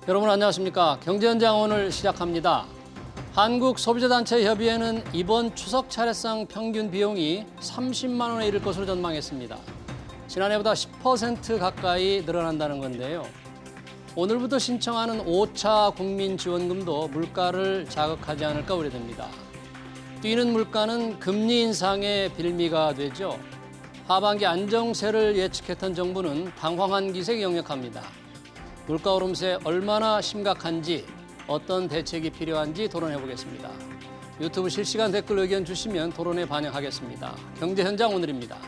여러분 안녕하십니까? 경제현장 오늘 시작합니다. 한국소비자단체협의회는 이번 추석 차례상 평균 비용이 30만 원에 이를 것으로 전망했습니다. 지난해보다 10% 가까이 늘어난다는 건데요. 오늘부터 신청하는 5차 국민지원금도 물가를 자극하지 않을까 우려됩니다. 뛰는 물가는 금리 인상의 빌미가 되죠. 하반기 안정세를 예측했던 정부는 당황한 기색이 역력합니다. 물가 오름세 얼마나 심각한지, 어떤 대책이 필요한지 토론해 보겠습니다. 유튜브 실시간 댓글 의견 주시면 토론에 반영하겠습니다. 경제현장 오늘입니다.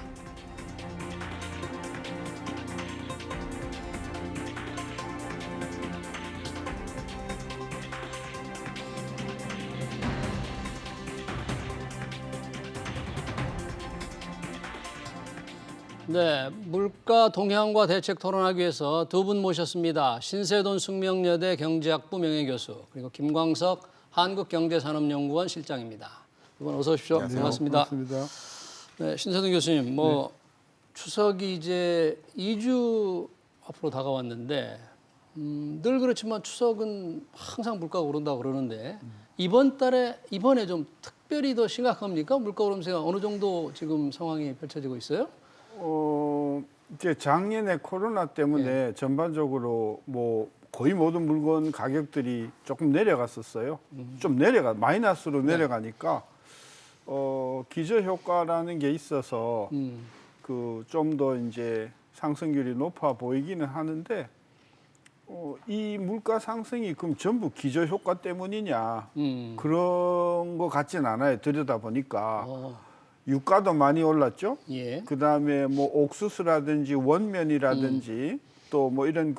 네, 물가 동향과 대책 토론하기 위해서 두 분 모셨습니다. 신세돈 숙명여대 경제학부 명예교수, 그리고 김광석 한국경제산업연구원 실장입니다. 두 분 어서 오십시오. 안녕하세요. 반갑습니다. 반갑습니다. 네, 신세돈 교수님, 추석이 이제 2주 앞으로 다가왔는데 늘 그렇지만 추석은 항상 물가가 오른다고 그러는데 이번에 좀 특별히 더 심각합니까? 물가 오름세가 어느 정도 지금 상황이 펼쳐지고 있어요? 이제 작년에 코로나 때문에 전반적으로 뭐 거의 모든 물건 가격들이 조금 내려갔었어요. 좀 마이너스로 내려가니까 기저 효과라는 게 있어서 그 좀 더 이제 상승률이 높아 보이기는 하는데 이 물가 상승이 그럼 전부 기저 효과 때문이냐 그런 것 같진 않아요. 들여다 보니까. 유가도 많이 올랐죠. 예. 그다음에 뭐 옥수수라든지 원면이라든지 또 뭐 이런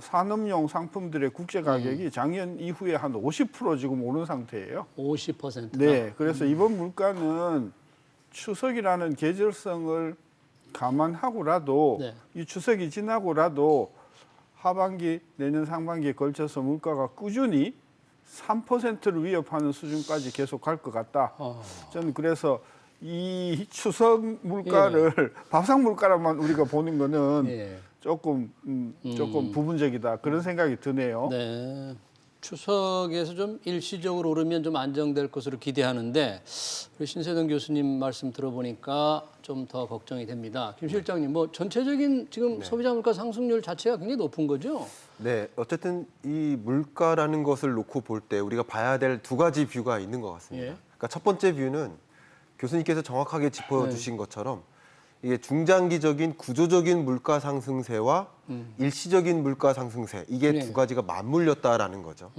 산업용 상품들의 국제 가격이 작년 이후에 한 50% 지금 오른 상태예요. 50%. 네. 그래서 이번 물가는 추석이라는 계절성을 감안하고라도 네. 이 추석이 지나고라도 하반기 내년 상반기에 걸쳐서 물가가 꾸준히 3%를 위협하는 수준까지 계속 갈 것 같다. 저는 그래서 이 추석 물가를 밥상 물가로만 우리가 보는 거는 조금 부분적이다. 그런 생각이 드네요. 네. 추석에서 좀 일시적으로 오르면 좀 안정될 것으로 기대하는데 우리 신세동 교수님 말씀 들어보니까 좀 더 걱정이 됩니다. 김 실장님, 뭐 전체적인 지금 소비자 물가 상승률 자체가 굉장히 높은 거죠? 네, 어쨌든 이 물가라는 것을 놓고 볼 때 우리가 봐야 될 두 가지 뷰가 있는 것 같습니다. 그러니까 첫 번째 뷰는 교수님께서 정확하게 짚어주신 것처럼 이게 중장기적인 구조적인 물가 상승세와 일시적인 물가 상승세, 이게 두 가지가 맞물렸다라는 거죠.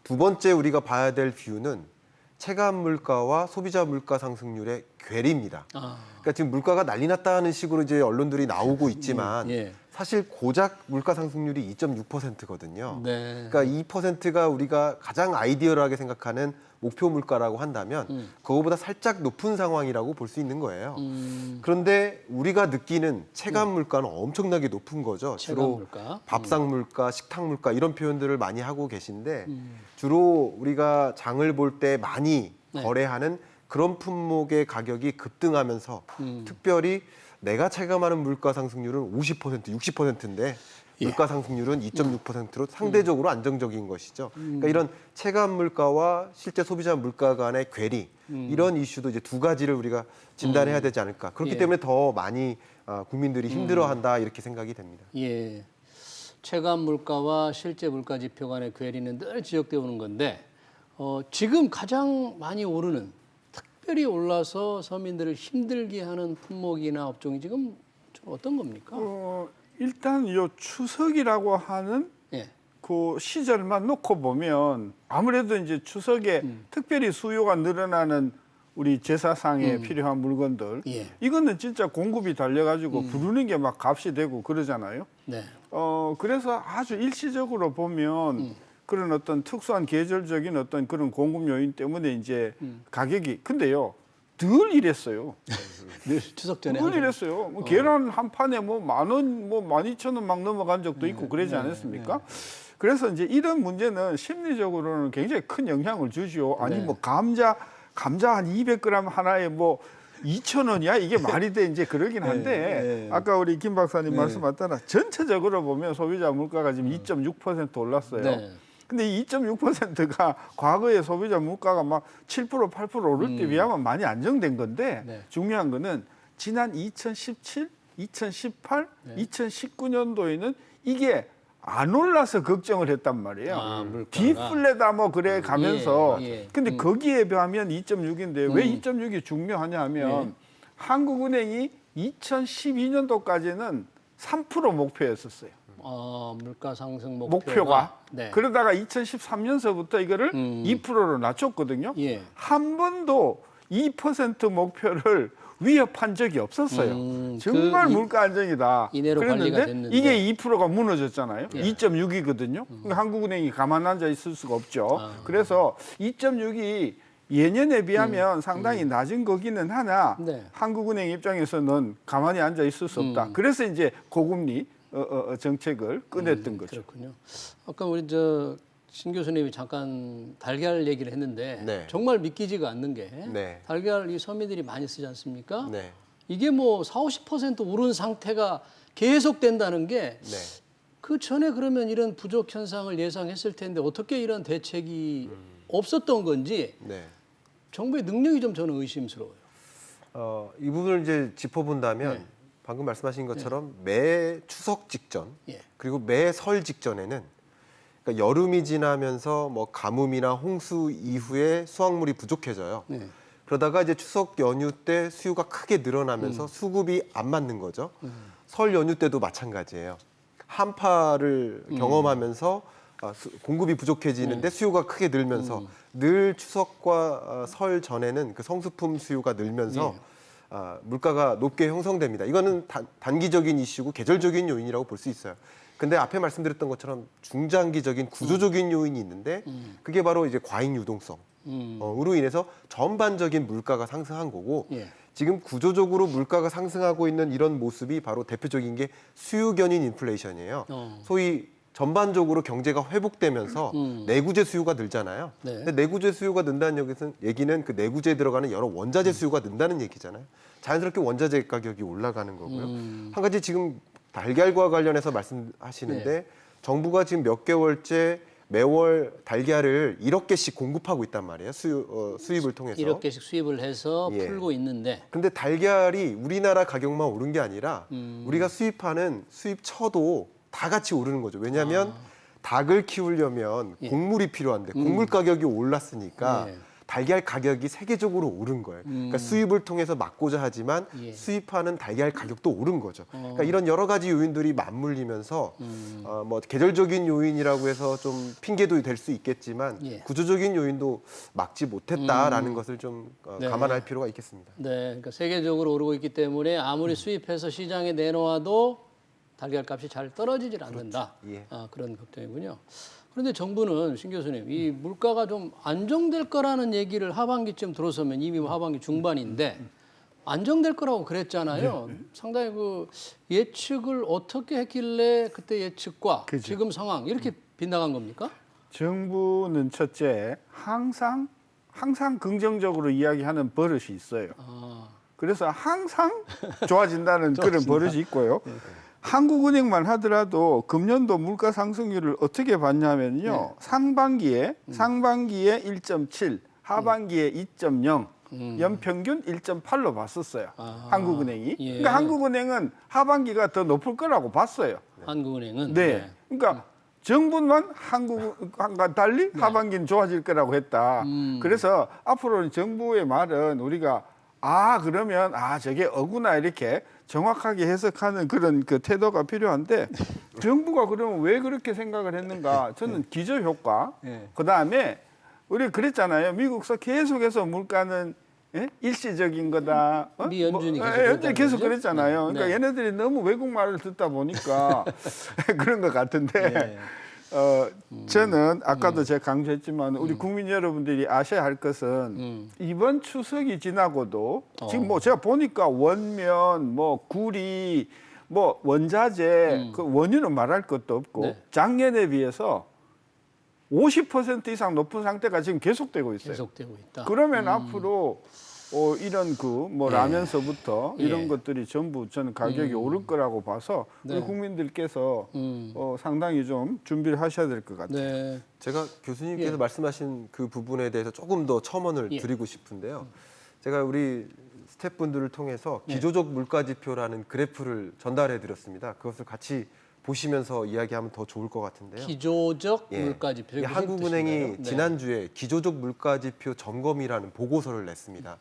두 번째 우리가 봐야 될 뷰는 체감 물가와 소비자 물가 상승률의 괴리입니다. 그러니까 지금 물가가 난리 났다는 식으로 이제 언론들이 나오고 있지만 사실 고작 물가 상승률이 2.6%거든요. 네. 그러니까 2%가 우리가 가장 아이디어하게 생각하는 목표 물가라고 한다면 그거보다 살짝 높은 상황이라고 볼 수 있는 거예요. 그런데 우리가 느끼는 체감 물가는 엄청나게 높은 거죠. 주로 물가. 밥상 물가, 식탁 물가 이런 표현들을 많이 하고 계신데 주로 우리가 장을 볼 때 많이 거래하는 그런 품목의 가격이 급등하면서 특별히 내가 체감하는 물가 상승률은 50%, 60%인데 물가 상승률은 2.6%로 상대적으로 안정적인 것이죠. 그러니까 이런 체감 물가와 실제 소비자 물가 간의 괴리, 이런 이슈도 이제 두 가지를 우리가 진단해야 되지 않을까. 그렇기 때문에 더 많이 국민들이 힘들어한다 이렇게 생각이 됩니다. 예. 체감 물가와 실제 물가 지표 간의 괴리는 늘 지적되어 오는 건데 지금 가장 많이 오르는, 특별히 올라서 서민들을 힘들게 하는 품목이나 업종이 지금 좀 어떤 겁니까? 일단 요 추석이라고 하는 그 시절만 놓고 보면 아무래도 이제 추석에 특별히 수요가 늘어나는 우리 제사상에 필요한 물건들 이거는 진짜 공급이 달려가지고 부르는 게 막 값이 되고 그러잖아요. 네. 그래서 아주 일시적으로 보면 그런 어떤 특수한 계절적인 어떤 그런 공급 요인 때문에 이제 가격이 근데요 늘 이랬어요. 늘 추석 전에 늘 이랬어요. 뭐 계란 한 판에 뭐 10,000원, 뭐 12,000원 막 넘어간 적도 있고 그러지 않았습니까? 그래서 이제 이런 문제는 심리적으로는 굉장히 큰 영향을 주죠. 아니 뭐 감자 한 200g 하나에 뭐 2,000원이야? 이게 말이 돼? 이제 그러긴 한데 아까 우리 김 박사님 말씀하셨잖아. 전체적으로 보면 소비자 물가가 지금 2.6% 올랐어요. 네. 근데 이 2.6%가 과거에 소비자 물가가 막 7%, 8% 오를 때 비하면 많이 안정된 건데 네. 중요한 거는 지난 2017, 2018, 2019년도에는 이게 안 올라서 걱정을 했단 말이에요. 아, 물가가. 디플레다 뭐 그래 가면서. 예. 근데 거기에 비하면 2.6인데 왜 2.6이 중요하냐 하면 한국은행이 2012년도까지는 3% 목표였었어요. 물가 상승 목표가. 네. 그러다가 2013년서부터 이거를 2%로 낮췄거든요. 예. 한 번도 2% 목표를 위협한 적이 없었어요. 정말 물가 안정이다. 이내로 관리가 그랬는데 됐는데. 이게 2%가 무너졌잖아요. 예. 2.6이거든요. 그러니까 한국은행이 가만 앉아 있을 수가 없죠. 그래서 2.6이 예년에 비하면 상당히 낮은 거기는 하나 네. 한국은행 입장에서는 가만히 앉아 있을 수 없다. 그래서 이제 고금리 정책을 꺼냈던 거죠. 그렇군요. 아까 우리 신 교수님이 잠깐 달걀 얘기를 했는데 네. 정말 믿기지가 않는 게 네. 달걀 이 서민들이 많이 쓰지 않습니까? 네. 이게 뭐 40~50% 오른 상태가 계속된다는 게 그 네. 전에 그러면 이런 부족 현상을 예상했을 텐데 어떻게 이런 대책이 없었던 건지 네. 정부의 능력이 좀 저는 의심스러워요. 이 부분을 이제 짚어본다면 네. 방금 말씀하신 것처럼 매 추석 직전 예. 그리고 매 설 직전에는 그러니까 여름이 지나면서 뭐 가뭄이나 홍수 이후에 수확물이 부족해져요. 네. 그러다가 이제 추석 연휴 때 수요가 크게 늘어나면서 수급이 안 맞는 거죠. 설 연휴 때도 마찬가지예요. 한파를 경험하면서 공급이 부족해지는데 수요가 크게 늘면서 늘 추석과 설 전에는 그 성수품 수요가 늘면서 물가가 높게 형성됩니다. 이거는 단기적인 이슈고 계절적인 요인이라고 볼 수 있어요. 근데 앞에 말씀드렸던 것처럼 중장기적인 구조적인 요인이 있는데 그게 바로 이제 과잉 유동성. 으로 인해서 전반적인 물가가 상승한 거고 예. 지금 구조적으로 물가가 상승하고 있는 이런 모습이 바로 대표적인 게 수요 견인 인플레이션이에요. 소위 전반적으로 경제가 회복되면서 내구재 수요가 늘잖아요. 네. 근데 내구재 수요가 는다는 얘기는 그 내구재에 들어가는 여러 원자재 수요가 는다는 얘기잖아요. 자연스럽게 원자재 가격이 올라가는 거고요. 한 가지 지금 달걀과 관련해서 말씀하시는데 정부가 지금 몇 개월째 매월 달걀을 1억 개씩 공급하고 있단 말이에요. 수입을 통해서. 1억 개씩 수입을 해서 예. 풀고 있는데 근데 달걀이 우리나라 가격만 오른 게 아니라 우리가 수입하는 수입처도 다 같이 오르는 거죠. 왜냐하면 닭을 키우려면 곡물이 필요한데 곡물 가격이 올랐으니까 예. 달걀 가격이 세계적으로 오른 거예요. 그러니까 수입을 통해서 막고자 하지만 예. 수입하는 달걀 가격도 오른 거죠. 그러니까 이런 여러 가지 요인들이 맞물리면서 뭐 계절적인 요인이라고 해서 좀 핑계도 될 수 있겠지만 예. 구조적인 요인도 막지 못했다라는 것을 좀 네. 감안할 필요가 있겠습니다. 네, 그러니까 세계적으로 오르고 있기 때문에 아무리 수입해서 시장에 내놓아도 달걀값이 잘 떨어지질 않는다. 예. 그런 걱정이군요. 그런데 정부는 신 교수님, 이 물가가 좀 안정될 거라는 얘기를 하반기쯤 들어서면 이미 하반기 중반인데 안정될 거라고 그랬잖아요. 상당히 그 예측을 어떻게 했길래 그때 예측과 그죠. 지금 상황 이렇게 빗나간 겁니까? 정부는 첫째 항상 긍정적으로 이야기하는 버릇이 있어요. 그래서 항상 좋아진다는 그런 버릇이 있고요. 한국은행만 하더라도 금년도 물가 상승률을 어떻게 봤냐면요. 상반기에 1.7, 하반기에 2.0, 연평균 1.8로 봤었어요. 한국은행이. 예. 그러니까 한국은행은 하반기가 더 높을 거라고 봤어요. 한국은행은 네. 그러니까 정부만 한국과 달리 하반기는 좋아질 거라고 했다. 그래서 앞으로는 정부의 말은 우리가 그러면 저게 어구나 이렇게 정확하게 해석하는 그런 그 태도가 필요한데 정부가 그러면 왜 그렇게 생각을 했는가? 저는 기저효과. 그다음에 우리 그랬잖아요. 미국서 계속해서 물가는 일시적인 거다. 미 연준이 계속 그랬잖아요. 네. 그러니까 얘네들이 너무 외국 말을 듣다 보니까 그런 것 같은데. 네. 저는 아까도 제가 강조했지만 우리 국민 여러분들이 아셔야 할 것은 이번 추석이 지나고도 지금 뭐 제가 보니까 원면, 뭐 구리, 뭐 원자재 그 원유는 말할 것도 없고 네. 작년에 비해서 50% 이상 높은 상태가 지금 계속되고 있어요. 계속되고 있다. 그러면 앞으로 이런 그 뭐 라면서부터 이런 것들이 전부 저는 가격이 오를 거라고 봐서 우리 국민들께서 상당히 좀 준비를 하셔야 될 것 같아요. 네. 제가 교수님께서 말씀하신 그 부분에 대해서 조금 더 첨언을 드리고 싶은데요. 제가 우리 스태프분들을 통해서 기조적 물가지표라는 그래프를 전달해 드렸습니다. 그것을 같이 보시면서 이야기하면 더 좋을 것 같은데요. 기조적 물가지표. 이 한국은행이 지난주에 기조적 물가지표 점검이라는 보고서를 냈습니다.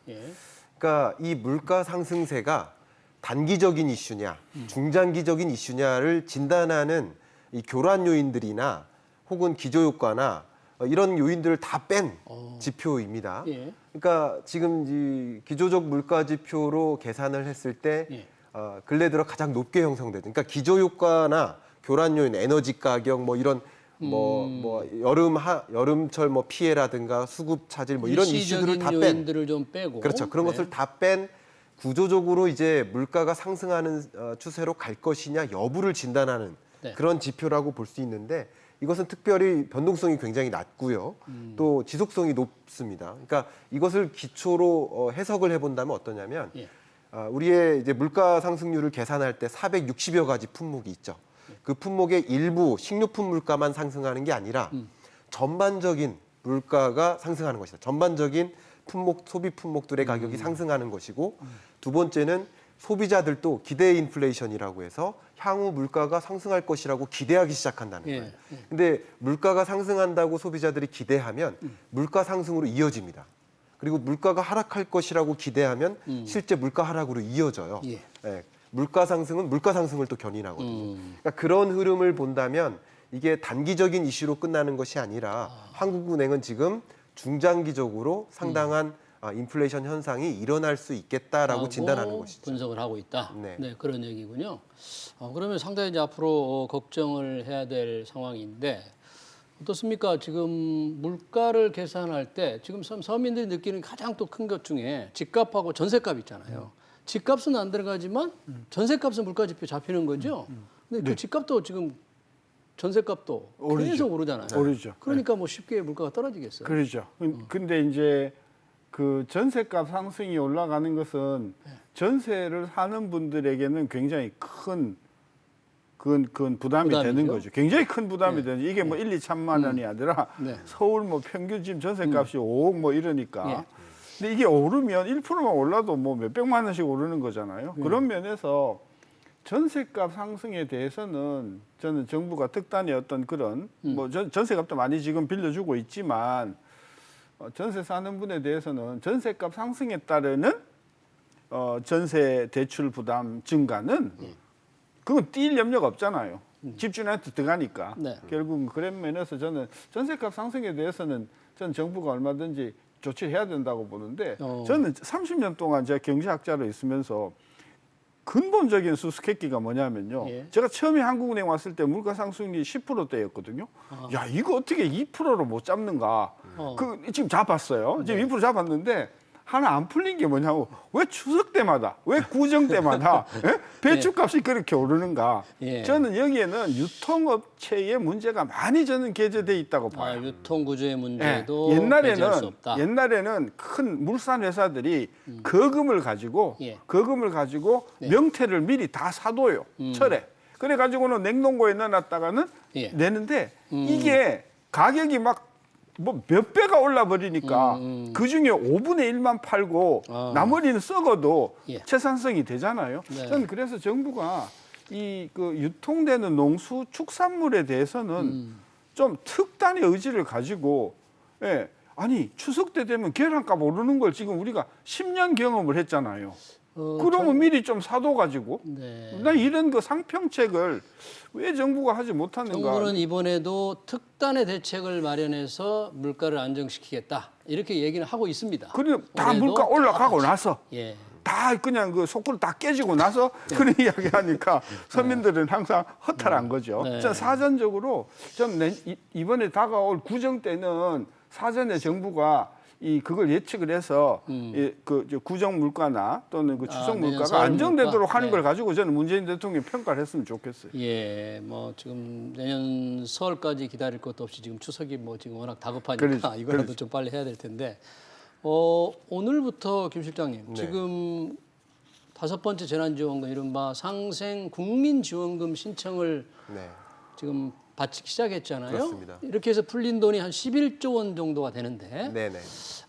그러니까 이 물가 상승세가 단기적인 이슈냐, 중장기적인 이슈냐를 진단하는 이 교란 요인들이나 혹은 기조 효과나 이런 요인들을 다 뺀 지표입니다. 그러니까 지금 이 기조적 물가지표로 계산을 했을 때 근래 들어 가장 높게 형성되는, 그러니까 기조 효과나 교란 요인, 에너지 가격 뭐 이런 뭐 여름철 뭐 피해라든가 수급 차질 뭐 이런 이슈들을 다 뺀, 요인들을 좀 빼고, 그렇죠. 그런 것을 다 뺀 구조적으로 이제 물가가 상승하는 추세로 갈 것이냐 여부를 진단하는 그런 지표라고 볼 수 있는데, 이것은 특별히 변동성이 굉장히 낮고요. 또 지속성이 높습니다. 그러니까 이것을 기초로 해석을 해본다면 어떠냐면, 우리의 이제 물가 상승률을 계산할 때 460여 가지 품목이 있죠. 그 품목의 일부 식료품 물가만 상승하는 게 아니라 전반적인 물가가 상승하는 것이다. 전반적인 품목, 소비 품목들의 가격이 상승하는 것이고, 두 번째는 소비자들도 기대 인플레이션이라고 해서 향후 물가가 상승할 것이라고 기대하기 시작한다는 거예요. 근데 물가가 상승한다고 소비자들이 기대하면 물가 상승으로 이어집니다. 그리고 물가가 하락할 것이라고 기대하면 실제 물가 하락으로 이어져요. 물가 상승은 물가 상승을 또 견인하거든요. 그러니까 그런 흐름을 본다면 이게 단기적인 이슈로 끝나는 것이 아니라 한국은행은 지금 중장기적으로 상당한 인플레이션 현상이 일어날 수 있겠다라고 진단하는 것이죠. 분석을 하고 있다. 네. 그런 얘기군요. 그러면 상당히 이제 앞으로 걱정을 해야 될 상황인데, 어떻습니까? 지금 물가를 계산할 때 지금 서민들이 느끼는 가장 또 큰 것 중에 집값하고 전세값 있잖아요. 집값은 안 들어가지만 전세값은 물가지표 잡히는 거죠. 근데 그 집값도 지금 전세값도 계속 오르잖아요. 오르죠. 그러니까 뭐 쉽게 물가가 떨어지겠어요. 그렇죠. 근데 이제 그 전세값 상승이 올라가는 것은 전세를 사는 분들에게는 굉장히 큰 부담이 부담이죠? 되는 거죠. 굉장히 큰 부담이 되는. 이게 뭐 1, 2천만 원이 아니라 서울 뭐 평균 지금 전세값이 5억 뭐 이러니까. 근데 이게 오르면 1%만 올라도 뭐 몇백만 원씩 오르는 거잖아요. 그런 면에서 전세값 상승에 대해서는 저는 정부가 특단의 어떤 그런 뭐 전세값도 많이 지금 빌려주고 있지만, 전세 사는 분에 대해서는 전세값 상승에 따르는 전세 대출 부담 증가는 그건 뛸 염려가 없잖아요. 집주인한테 들어가니까. 결국은 그런 면에서 저는 전세값 상승에 대해서는 전 정부가 얼마든지 조치를 해야 된다고 보는데, 저는 30년 동안 제가 경제학자로 있으면서 근본적인 수수께끼가 뭐냐면요. 제가 처음에 한국은행 왔을 때 물가 상승률이 10%대였거든요. 야, 이거 어떻게 2%로 못 잡는가? 지금 잡았어요. 지금 2% 잡았는데 하나 안 풀린 게 뭐냐고. 왜 추석 때마다, 왜 구정 때마다 배추값이 그렇게 오르는가? 저는 여기에는 유통업체의 문제가 많이 저는 개재돼 있다고 봐요. 유통구조의 문제도 배제할 수 없다. 옛날에는 큰 물산 회사들이 거금을 가지고 명태를 미리 다 사둬요. 철에. 그래 가지고는 냉동고에 넣어놨다가는 내는데, 이게 가격이 막 뭐 몇 배가 올라 버리니까 그 중에 5분의 1만 팔고 나머지는 썩어도 채산성이 되잖아요. 저는 그래서 정부가 이 그 유통되는 농수축산물에 대해서는 좀 특단의 의지를 가지고, 아니 추석 때 되면 계란값 오르는 걸 지금 우리가 10년 경험을 했잖아요. 그러면 미리 좀 사둬가지고, 나 이런 그 상평책을 왜 정부가 하지 못하는가? 정부는 이번에도 특단의 대책을 마련해서 물가를 안정시키겠다, 이렇게 얘기를 하고 있습니다. 그럼 다 물가 올라가고 나서 다 그냥 그 속구를 다 깨지고 나서 그런 이야기하니까 서민들은 항상 허탈한 거죠. 전 사전적으로 이번에 다가올 구정 때는 사전에 정부가 그걸 예측을 해서 그 구정 물가나 또는 그 추석 물가가 안정되도록 하는 걸 가지고 저는 문재인 대통령이 평가를 했으면 좋겠어요. 뭐 지금 내년 설까지 기다릴 것도 없이 지금 추석이 뭐 지금 워낙 다급하니까 이거라도 좀 빨리 해야 될 텐데, 오늘부터 김 실장님 네. 지금 5번째 재난지원금 이른바 상생 국민지원금 신청을 네. 지금 받기 시작했잖아요. 그렇습니다. 이렇게 해서 풀린 돈이 한 11조 원 정도가 되는데 네네.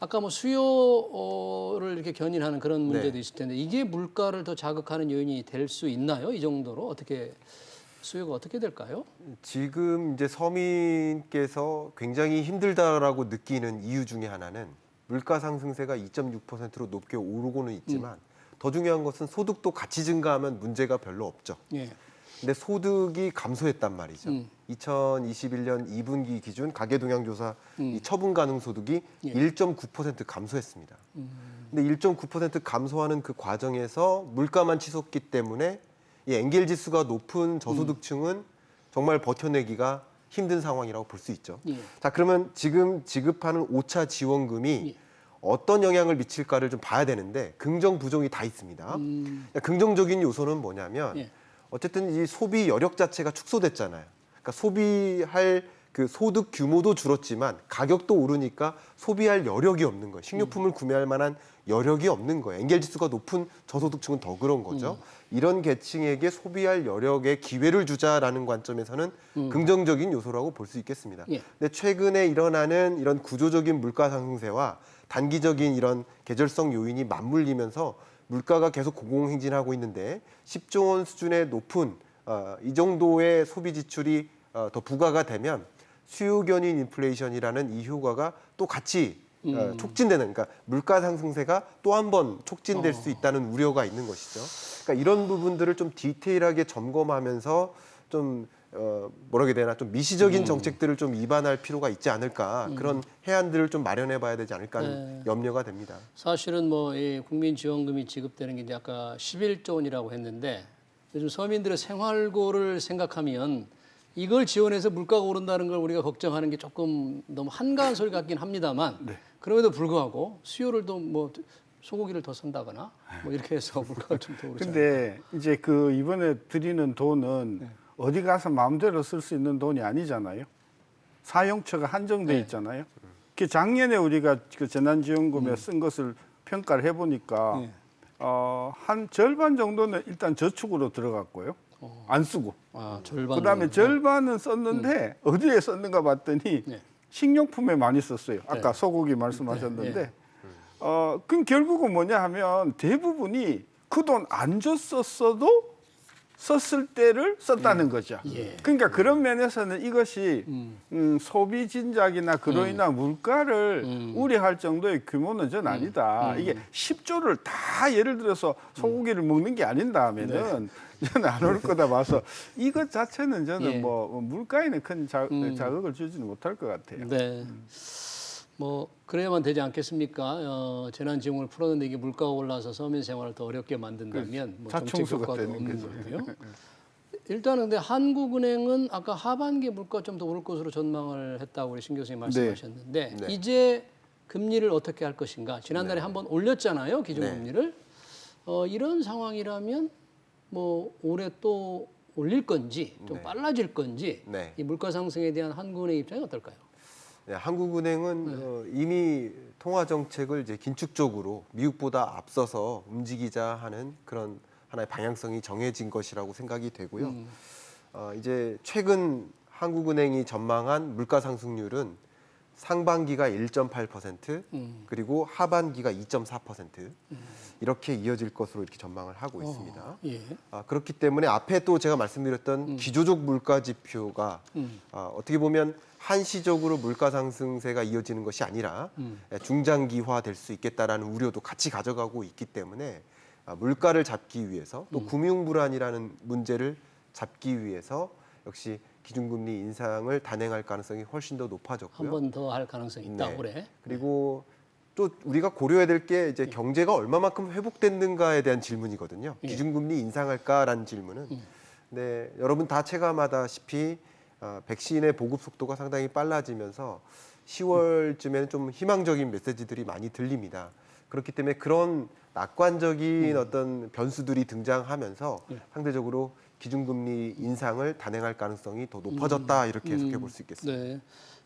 아까 뭐 수요를 이렇게 견인하는 그런 문제도 네. 있을 텐데 이게 물가를 더 자극하는 요인이 될 수 있나요? 이 정도로 수요가 어떻게 될까요? 지금 이제 서민께서 굉장히 힘들다라고 느끼는 이유 중에 하나는 물가 상승세가 2.6%로 높게 오르고는 있지만 더 중요한 것은 소득도 같이 증가하면 문제가 별로 없죠. 예. 근데 소득이 감소했단 말이죠. 2021년 2분기 기준 가계동향조사 이 처분 가능 소득이 1.9% 감소했습니다. 근데 1.9% 감소하는 그 과정에서 물가만 치솟기 때문에 이 엔겔 지수가 높은 저소득층은 정말 버텨내기가 힘든 상황이라고 볼 수 있죠. 예. 자, 그러면 지금 지급하는 5차 지원금이 어떤 영향을 미칠까를 좀 봐야 되는데 긍정 부정이 다 있습니다. 긍정적인 요소는 뭐냐면 예. 어쨌든 이 소비 여력 자체가 축소됐잖아요. 그러니까 소비할 그 소득 규모도 줄었지만 가격도 오르니까 소비할 여력이 없는 거예요. 식료품을 구매할 만한 여력이 없는 거예요. 엔겔 지수가 높은 저소득층은 더 그런 거죠. 이런 계층에게 소비할 여력의 기회를 주자라는 관점에서는 긍정적인 요소라고 볼 수 있겠습니다. 예. 근데 최근에 일어나는 이런 구조적인 물가 상승세와 단기적인 이런 계절성 요인이 맞물리면서 물가가 계속 고공행진하고 있는데 10조 원 수준의 높은 이 정도의 소비 지출이 더 부과가 되면 수요 견인 인플레이션이라는 이 효과가 또 같이 촉진되는, 그러니까 물가 상승세가 또 한 번 촉진될 수 있다는 우려가 있는 것이죠. 그러니까 이런 부분들을 좀 디테일하게 점검하면서 좀 뭐라고 해야 되나, 좀 미시적인 정책들을 좀 입안할 필요가 있지 않을까, 그런 해안들을 좀 마련해봐야 되지 않을까 하는 염려가 됩니다. 사실은 뭐 이 국민지원금이 지급되는 게 이제 아까 11조 원이라고 했는데 요즘 서민들의 생활고를 생각하면 이걸 지원해서 물가가 오른다는 걸 우리가 걱정하는 게 조금 너무 한가한 소리 같긴 합니다만 그럼에도 불구하고 수요를 더 뭐 소고기를 더 산다거나 뭐 이렇게 해서 물가가 좀 더 오르지 않을까. 근데 이제 그 이번에 드리는 돈은 어디 가서 마음대로 쓸 수 있는 돈이 아니잖아요. 사용처가 한정돼 있잖아요. 그 작년에 우리가 그 재난지원금에 쓴 것을 평가를 해보니까 한 절반 정도는 일단 저축으로 들어갔고요. 안 쓰고. 절반. 그다음에 절반은 썼는데 어디에 썼는가 봤더니 식료품에 많이 썼어요. 아까 소고기 말씀하셨는데. 그럼 결국은 뭐냐 하면 대부분이 그 돈 안 줬었어도 썼을 때를 썼다는 거죠. 그러니까 그런 면에서는 이것이 소비 진작이나 그로 인한 물가를 우려할 정도의 규모는 전 아니다. 이게 10조를 다 예를 들어서 소고기를 먹는 게 아닌다 하면은 저는 안 올 거다 봐서 이것 자체는 저는 뭐 물가에는 큰 자극을 주지는 못할 것 같아요. 네. 뭐 그래야만 되지 않겠습니까? 재난지원금을 풀었는데 이게 물가가 올라서 서민 생활을 더 어렵게 만든다면 뭐 정책 자충수가 효과도 되는 없는 거죠. 거고요. 일단은 근데 한국은행은 아까 하반기 물가 좀 더 오를 것으로 전망을 했다고 우리 신 교수님 말씀하셨는데 네. 이제 금리를 어떻게 할 것인가? 지난달에 한번 올렸잖아요, 기준금리를. 이런 상황이라면 뭐 올해 또 올릴 건지 좀 빨라질 건지 이 물가 상승에 대한 한국은행 입장이 어떨까요? 네, 한국은행은 이미 통화 정책을 이제 긴축적으로 미국보다 앞서서 움직이자 하는 그런 하나의 방향성이 정해진 것이라고 생각이 되고요. 이제 최근 한국은행이 전망한 물가 상승률은 상반기가 1.8% 그리고 하반기가 2.4% 이렇게 이어질 것으로 이렇게 전망을 하고 있습니다. 그렇기 때문에 앞에 또 제가 말씀드렸던 기조적 물가 지표가 어떻게 보면 한시적으로 물가 상승세가 이어지는 것이 아니라 중장기화 될 수 있겠다라는 우려도 같이 가져가고 있기 때문에 물가를 잡기 위해서 또 금융 불안이라는 문제를 잡기 위해서 역시 기준금리 인상을 단행할 가능성이 훨씬 더 높아졌고요. 한 번 더 할 가능성이 있다 올해. 그리고 또 우리가 고려해야 될 게 이제 경제가 얼마만큼 회복됐는가에 대한 질문이거든요. 기준금리 인상할까라는 질문은. 네, 여러분 다 체감하다시피 백신의 보급 속도가 상당히 빨라지면서 10월쯤에는 좀 희망적인 메시지들이 많이 들립니다. 그렇기 때문에 그런 낙관적인 어떤 변수들이 등장하면서 상대적으로 기준금리 인상을 단행할 가능성이 더 높아졌다 이렇게 해석해 볼 수 있겠습니다. 네.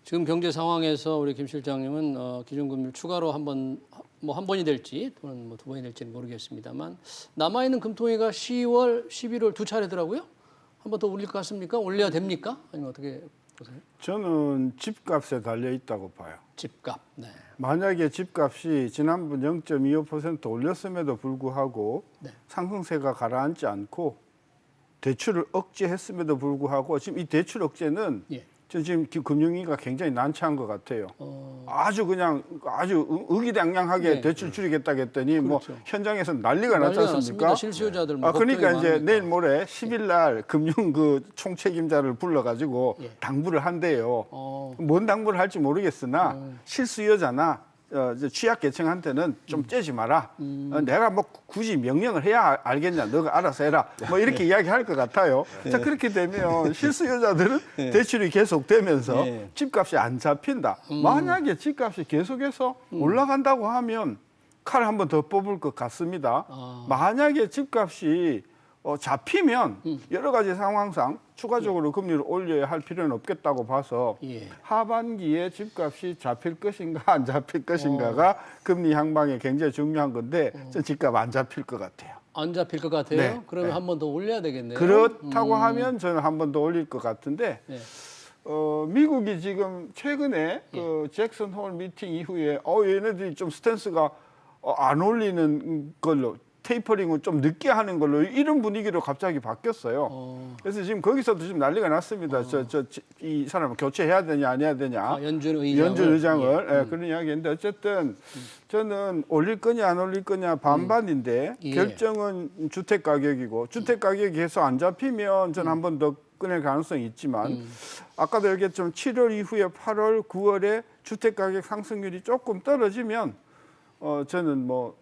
지금 경제 상황에서 우리 김 실장님은 기준금리를 추가로 한 번이 될지 또는 뭐 두 번이 될지는 모르겠습니다만 남아 있는 금통위가 10월, 11월 두 차례더라고요. 한 번 더 올릴 것 같습니까? 올려야 됩니까? 아니면 어떻게 보세요? 저는 집값에 달려 있다고 봐요. 집값. 네. 만약에 집값이 지난번 0.25% 올렸음에도 불구하고 네. 상승세가 가라앉지 않고 대출을 억제했음에도 불구하고 지금 이 대출 억제는 예. 저 지금 금융위기가 굉장히 난처한 것 같아요. 아주 그냥 아주 의기양양하게 네. 대출 줄이겠다 했더니 뭐 그렇죠. 현장에서 난리가 났지 난리가 않습니까? 났습니다. 실수요자들 뭐 그러니까 걱정이 이제 많으니까. 내일 모레 10일 날 금융 그 총책임자를 불러가지고 예. 당부를 한대요. 어. 뭔 당부를 할지 모르겠으나 실수요자나 이제 취약계층한테는 좀 째지 마라. 내가 뭐 굳이 명령을 해야 알겠냐. 너가 알아서 해라. 뭐 이렇게 이야기할 것 같아요. 자 그렇게 되면 실수요자들은 대출이 계속되면서 집값이 안 잡힌다. 만약에 집값이 계속해서 올라간다고 하면 칼 한 번 더 뽑을 것 같습니다. 만약에 집값이 잡히면 여러 가지 상황상 추가적으로 금리를 올려야 할 필요는 없겠다고 봐서 예. 하반기에 집값이 잡힐 것인가 안 잡힐 것인가가 금리 향방에 굉장히 중요한 건데 전 집값 안 잡힐 것 같아요. 안 잡힐 것 같아요. 네. 그러면 한 번 더 올려야 되겠네요. 그렇다고 하면 저는 한 번 더 올릴 것 같은데 네. 미국이 지금 최근에 그 잭슨 홀 미팅 이후에 얘네들이 좀 스탠스가 안 올리는 걸로 테이퍼링을 좀 늦게 하는 걸로 이런 분위기로 갑자기 바뀌었어요. 그래서 지금 거기서도 지금 난리가 났습니다. 이 사람을 교체해야 되냐 안 해야 되냐. 연준 의장을 그런 이야기인데 어쨌든 저는 올릴 거냐 안 올릴 거냐 반반인데 예. 결정은 주택 가격이고 주택 가격이 계속 안 잡히면 저는 한 번 더 꺼낼 가능성이 있지만 아까도 얘기했지만 7월 이후에 8월, 9월에 주택 가격 상승률이 조금 떨어지면 저는 뭐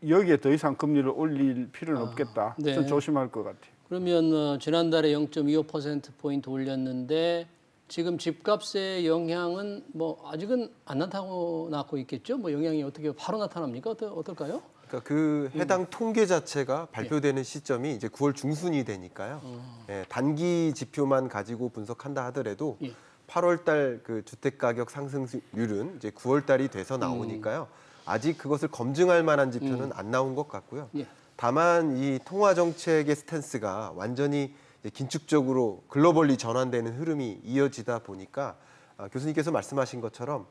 여기에 더 이상 금리를 올릴 필요는 없겠다. 네. 좀 조심할 것 같아요. 그러면 지난달에 0.25%포인트 올렸는데 지금 집값의 영향은 뭐 아직은 안 나타나고 있겠죠? 뭐 영향이 어떻게 바로 나타납니까? 어떨까요? 그러니까 그 해당 통계 자체가 발표되는 시점이 이제 9월 중순이 되니까요. 예, 단기 지표만 가지고 분석한다 하더라도 예. 8월 달 그 주택 가격 상승률은 이제 9월 달이 돼서 나오니까요. 아직 그것을 검증할 만한 지표는 안 나온 것 같고요. 예. 다만 이 통화 정책의 스탠스가 완전히 이제 긴축적으로 글로벌리 전환되는 흐름이 이어지다 보니까 교수님께서 말씀하신 것처럼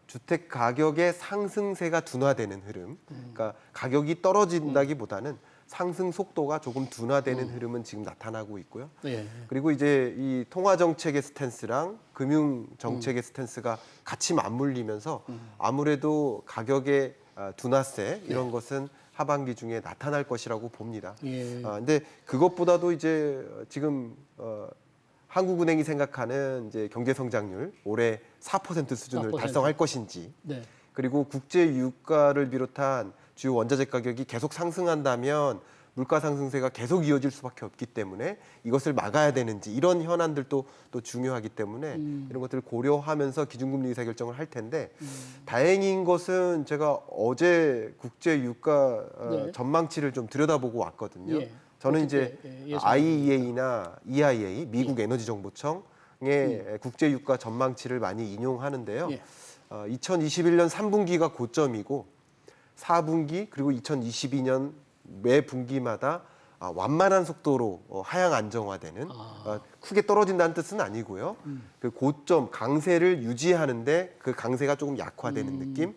주택 가격의 상승세가 둔화되는 흐름, 그러니까 가격이 떨어진다기보다는 상승 속도가 조금 둔화되는 흐름은 지금 나타나고 있고요. 예. 그리고 이제 이 통화 정책의 스탠스랑 금융 정책의 스탠스가 같이 맞물리면서 아무래도 가격의 둔화세 이런 것은 하반기 중에 나타날 것이라고 봅니다. 예. 근데 그것보다도 이제 지금 한국은행이 생각하는 이제 경제 성장률 올해 4% 수준을 4%. 달성할 것인지, 네. 그리고 국제 유가를 비롯한 주요 원자재 가격이 계속 상승한다면 물가 상승세가 계속 이어질 수밖에 없기 때문에 이것을 막아야 되는지 이런 현안들도 또 중요하기 때문에 이런 것들을 고려하면서 기준금리 인사 결정을 할 텐데 다행인 것은 제가 어제 국제 유가 네. 전망치를 좀 들여다보고 왔거든요. 예. 저는 이제 예상합니다. IEA나 EIA 미국 에너지 정보청의 국제 유가 전망치를 많이 인용하는데요. 예. 2021년 3분기가 고점이고 4분기 그리고 2022년 매 분기마다 완만한 속도로 하향 안정화되는 크게 떨어진다는 뜻은 아니고요. 그 고점 강세를 유지하는데 그 강세가 조금 약화되는 느낌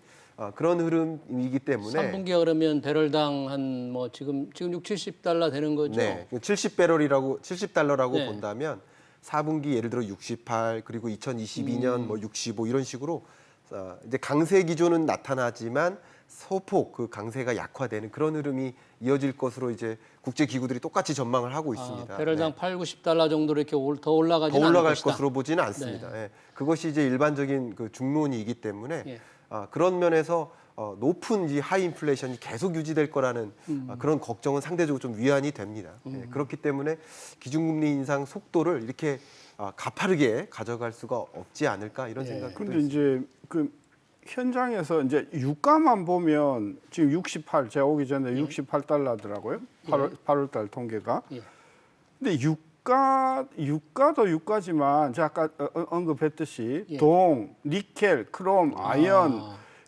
그런 흐름이기 때문에 3분기가 그러면 배럴당 한 뭐 지금 6, 70달러 되는 거죠? 네, 70달러라고 네. 본다면 4분기 예를 들어 68 그리고 2022년 뭐 65 이런 식으로 이제 강세 기조는 나타나지만 소폭 그 강세가 약화되는 그런 흐름이 이어질 것으로 이제 국제 기구들이 똑같이 전망을 하고 있습니다. 배럴당 네. 8, 90달러 정도로 이렇게 더 올라가지는 더 올라갈 않을 것이다. 것으로 보지는 않습니다. 예. 그것이 이제 일반적인 그 중론이기 때문에 예. 그런 면에서 높은 이 하이 인플레이션이 계속 유지될 거라는 그런 걱정은 상대적으로 좀 위안이 됩니다. 예. 그렇기 때문에 기준금리 인상 속도를 이렇게 가파르게 가져갈 수가 없지 않을까 이런 생각도 근데 있습니다. 이제 그 현장에서 이제 유가만 보면 지금 68 제가 오기 전에 68달러더라고요. 8월 달 통계가. 예. 근데 유가도 유가지만 제가 아까 언급했듯이 예. 동, 니켈, 크롬, 아연,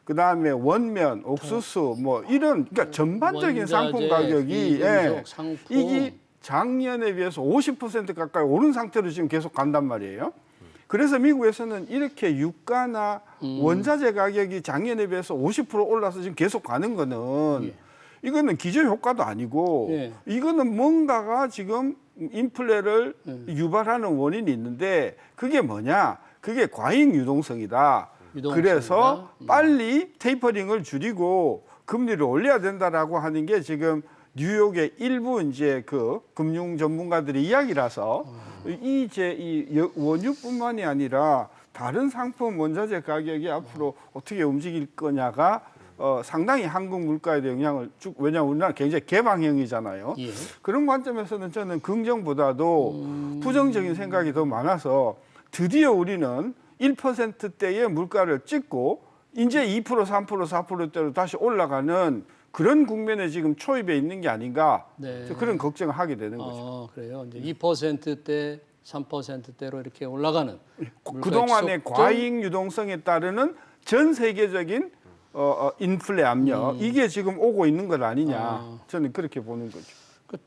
그다음에 원면, 옥수수 뭐 이런 그러니까 전반적인 원자재, 상품 가격이 비금속, 상품. 이게 작년에 비해서 50% 가까이 오른 상태로 지금 계속 간단 말이에요. 그래서 미국에서는 이렇게 유가나 원자재 가격이 작년에 비해서 50% 올라서 지금 계속 가는 거는 이거는 기저 효과도 아니고 예. 이거는 뭔가가 지금 인플레를 유발하는 원인이 있는데 그게 뭐냐? 그게 과잉 유동성이다. 유동성이다. 그래서 빨리 테이퍼링을 줄이고 금리를 올려야 된다라고 하는 게 지금 뉴욕의 일부 이제 그 금융 전문가들의 이야기라서 이 원유뿐만이 아니라 다른 상품 원자재 가격이 앞으로 어떻게 움직일 거냐가 상당히 한국 물가에 대한 영향을 왜냐하면 우리나라 굉장히 개방형이잖아요. 예. 그런 관점에서는 저는 긍정보다도 부정적인 생각이 더 많아서 드디어 우리는 1%대의 물가를 찍고 이제 2%, 3%, 4%대로 다시 올라가는 그런 국면에 지금 초입해 있는 게 아닌가 네. 그런 걱정을 하게 되는 거죠. 그래요. 이제 2%대, 3%대로 이렇게 올라가는 그동안의 과잉 유동성에 따르는 전 세계적인 인플레 압력 이게 지금 오고 있는 것 아니냐 저는 그렇게 보는 거죠.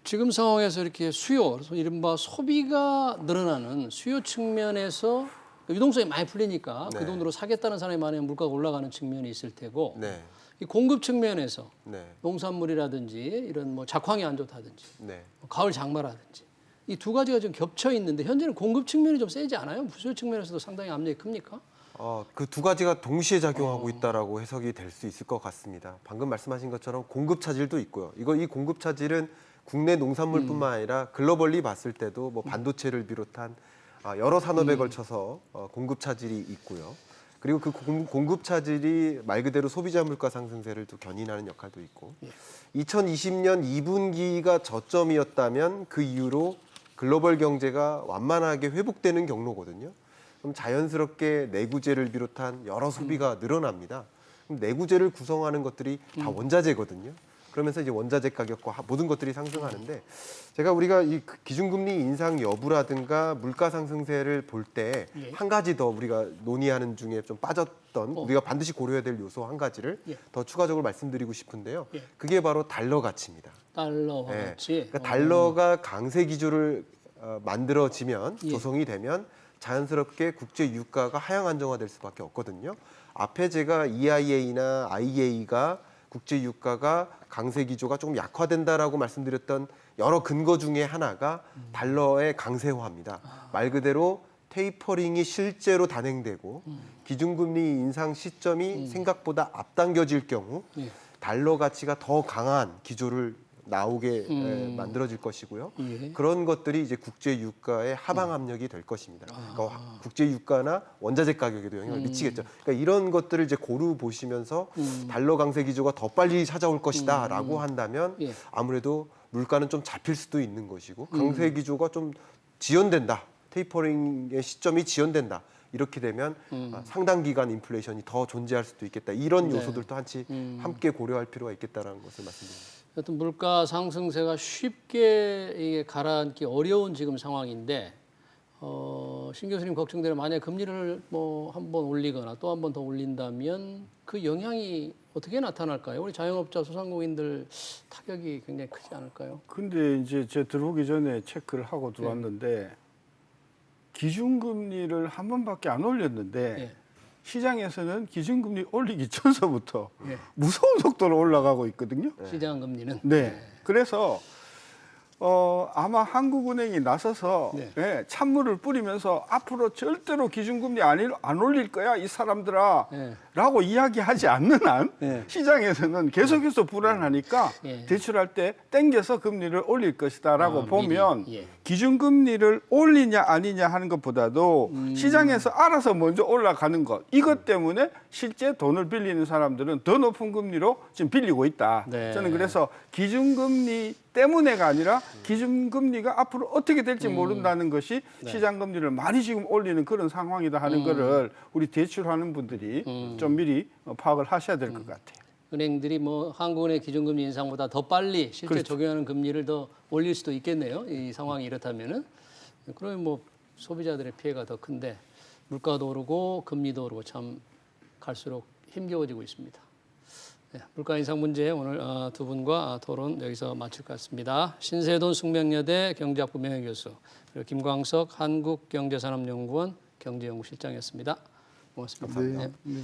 지금 상황에서 이렇게 수요, 이른바 소비가 늘어나는 수요 측면에서 유동성이 많이 풀리니까 네. 그 돈으로 사겠다는 사람이 많으면 물가가 올라가는 측면이 있을 테고 네. 이 공급 측면에서 네. 농산물이라든지 이런 뭐 작황이 안 좋다든지 네. 가을 장마라든지 이 두 가지가 좀 겹쳐 있는데 현재는 공급 측면이 좀 세지 않아요? 수요 측면에서도 상당히 압력이 큽니까? 그 두 가지가 동시에 작용하고 있다라고 해석이 될 수 있을 것 같습니다. 방금 말씀하신 것처럼 공급 차질도 있고요. 이 공급 차질은 국내 농산물뿐만 아니라 글로벌리 봤을 때도 뭐 반도체를 비롯한 여러 산업에 걸쳐서 공급 차질이 있고요. 그리고 그 공급 차질이 말 그대로 소비자 물가 상승세를 또 견인하는 역할도 있고 2020년 2분기가 저점이었다면 그 이후로 글로벌 경제가 완만하게 회복되는 경로거든요. 그럼 자연스럽게 내구재를 비롯한 여러 소비가 늘어납니다. 그럼 내구재를 구성하는 것들이 다 원자재거든요. 그러면서 이제 원자재 가격과 모든 것들이 상승하는데 우리가 이 기준금리 인상 여부라든가 물가 상승세를 볼 때 한 가지 더 우리가 논의하는 중에 좀 빠졌던 우리가 반드시 고려해야 될 요소 한 가지를 더 추가적으로 말씀드리고 싶은데요. 그게 바로 달러 가치입니다. 달러 가치. 그러니까 달러가 강세 기조를 만들어지면 조성이 되면 자연스럽게 국제 유가가 하향 안정화될 수밖에 없거든요. 앞에 제가 EIA나 IEA가 국제 유가가 강세 기조가 조금 약화된다라고 말씀드렸던 여러 근거 중에 하나가 달러의 강세화입니다. 말 그대로 테이퍼링이 실제로 단행되고 기준금리 인상 시점이 생각보다 앞당겨질 경우 달러 가치가 더 강한 기조를 나오게 만들어질 것이고요. 그런 것들이 이제 국제 유가의 하방 압력이 될 것입니다. 그러니까 국제 유가나 원자재 가격에도 영향을 미치겠죠. 그러니까 이런 것들을 이제 고루 보시면서 달러 강세 기조가 더 빨리 찾아올 것이다라고 한다면 아무래도 물가는 좀 잡힐 수도 있는 것이고 강세 기조가 좀 지연된다. 테이퍼링의 시점이 지연된다. 이렇게 되면 상당 기간 인플레이션이 더 존재할 수도 있겠다. 이런 요소들도 함께 고려할 필요가 있겠다라는 것을 말씀드립니다. 어떤 물가 상승세가 쉽게 이게 가라앉기 어려운 지금 상황인데 신 교수님 걱정대로 만약 금리를 뭐 한 번 올리거나 또 한 번 더 올린다면 그 영향이 어떻게 나타날까요? 우리 자영업자 소상공인들 타격이 굉장히 크지 않을까요? 근데 이제 제가 들어오기 전에 체크를 하고 들어왔는데 기준금리를 한 번밖에 안 올렸는데 시장에서는 기준금리 올리기 전서부터 무서운 속도로 올라가고 있거든요. 시장 금리는. 네. 그래서 아마 한국은행이 나서서 찬물을 뿌리면서 앞으로 절대로 기준금리 안 올릴 거야 이 사람들아 라고 이야기하지 않는 한 시장에서는 계속해서 불안하니까 대출할 때 땡겨서 금리를 올릴 것이다 라고 보면 기준금리를 올리냐 아니냐 하는 것보다도 시장에서 알아서 먼저 올라가는 것 이것 때문에 실제 돈을 빌리는 사람들은 더 높은 금리로 지금 빌리고 있다. 저는 그래서 기준금리 때문에가 아니라 기준금리가 앞으로 어떻게 될지 모른다는 것이 시장금리를 많이 지금 올리는 그런 상황이다 하는 거를 우리 대출하는 분들이 좀 미리 파악을 하셔야 될 것 같아요. 은행들이 뭐 한국은행 기준금리 인상보다 더 빨리 실제 그렇죠. 적용하는 금리를 더 올릴 수도 있겠네요. 이 상황이 이렇다면은. 그러면 뭐 소비자들의 피해가 더 큰데 물가도 오르고 금리도 오르고 참 갈수록 힘겨워지고 있습니다. 네, 물가 인상 문제 오늘 두 분과 토론 여기서 마칠 것 같습니다. 신세돈 숙명여대 경제학부 명예교수 그리고 김광석 한국경제산업연구원 경제연구실장이었습니다. 고맙습니다. 네. 네.